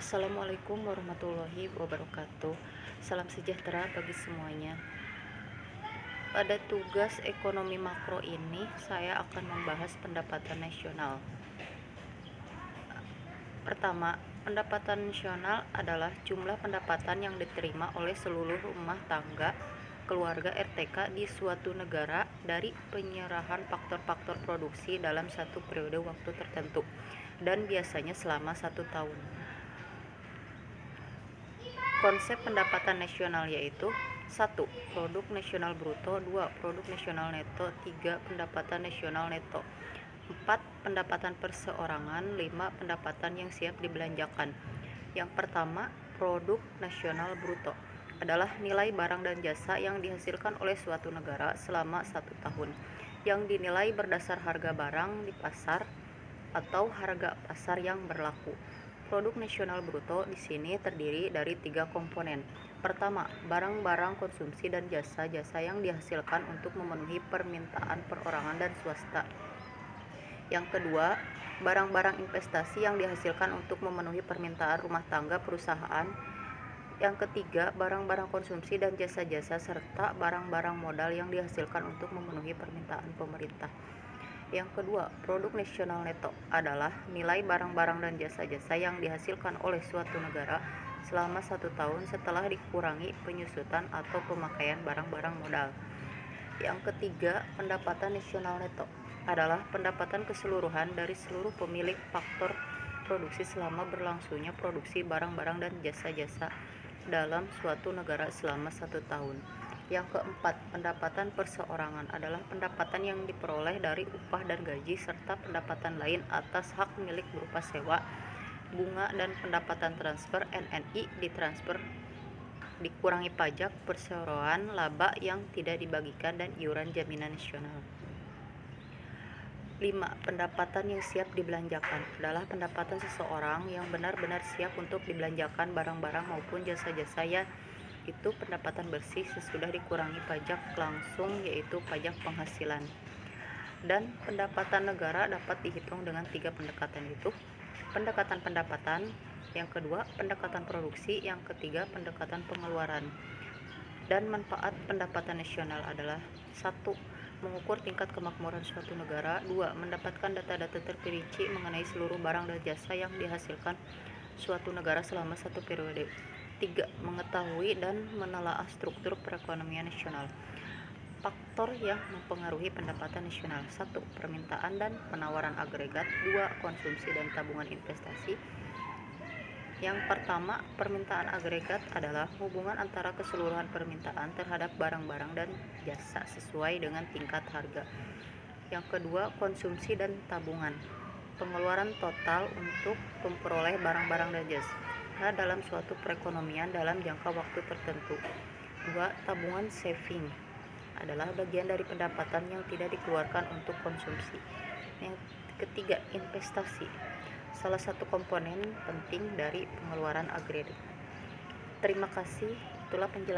Assalamualaikum warahmatullahi wabarakatuh. Salam sejahtera bagi semuanya. Pada tugas ekonomi makro ini, saya akan membahas pendapatan nasional. Pertama, pendapatan nasional adalah jumlah pendapatan yang diterima oleh seluruh rumah tangga keluarga RTK di suatu negara dari penyerahan faktor-faktor produksi dalam satu periode waktu tertentu, dan biasanya selama 1 tahun. Konsep pendapatan nasional yaitu 1. Produk nasional bruto, 2. Produk nasional neto, 3. Pendapatan nasional neto, 4. Pendapatan perseorangan, 5. Pendapatan yang siap dibelanjakan. Yang pertama, produk nasional bruto adalah nilai barang dan jasa yang dihasilkan oleh suatu negara selama 1 tahun, yang dinilai berdasar harga barang di pasar atau harga pasar yang berlaku. Produk nasional bruto di sini terdiri dari 3 komponen. Pertama, barang-barang konsumsi dan jasa-jasa yang dihasilkan untuk memenuhi permintaan perorangan dan swasta. Yang kedua, barang-barang investasi yang dihasilkan untuk memenuhi permintaan rumah tangga perusahaan. Yang ketiga, barang-barang konsumsi dan jasa-jasa serta barang-barang modal yang dihasilkan untuk memenuhi permintaan pemerintah. Yang kedua, produk nasional neto adalah nilai barang-barang dan jasa-jasa yang dihasilkan oleh suatu negara selama 1 tahun setelah dikurangi penyusutan atau pemakaian barang-barang modal. Yang ketiga, pendapatan nasional neto adalah pendapatan keseluruhan dari seluruh pemilik faktor produksi selama berlangsungnya produksi barang-barang dan jasa-jasa dalam suatu negara selama 1 tahun. Yang keempat, pendapatan perseorangan adalah pendapatan yang diperoleh dari upah dan gaji serta pendapatan lain atas hak milik berupa sewa, bunga, dan pendapatan transfer NNI ditransfer dikurangi pajak, perseroan, laba yang tidak dibagikan, dan iuran jaminan nasional. 5. Pendapatan yang siap dibelanjakan adalah pendapatan seseorang yang benar-benar siap untuk dibelanjakan barang-barang maupun jasa-jasa, yaitu pendapatan bersih sesudah dikurangi pajak langsung yaitu pajak penghasilan. Dan pendapatan negara dapat dihitung dengan 3 pendekatan, yaitu pendekatan pendapatan, yang kedua pendekatan produksi, yang ketiga pendekatan pengeluaran. Dan manfaat pendapatan nasional adalah 1. Mengukur tingkat kemakmuran suatu negara. 2. Mendapatkan data-data terperinci mengenai seluruh barang dan jasa yang dihasilkan suatu negara selama satu periode. 3. Mengetahui dan menelaah struktur perekonomian nasional. Faktor yang mempengaruhi pendapatan nasional: 1. Permintaan dan penawaran agregat. 2. Konsumsi dan tabungan investasi. Yang pertama, permintaan agregat adalah hubungan antara keseluruhan permintaan terhadap barang-barang dan jasa sesuai dengan tingkat harga. Yang kedua, konsumsi dan tabungan, pengeluaran total untuk memperoleh barang-barang dan jasa dalam suatu perekonomian dalam jangka waktu tertentu. 2. Tabungan saving adalah bagian dari pendapatan yang tidak dikeluarkan untuk konsumsi. Yang ketiga, investasi, salah satu komponen penting dari pengeluaran agregat. Terima kasih, itulah penjelasan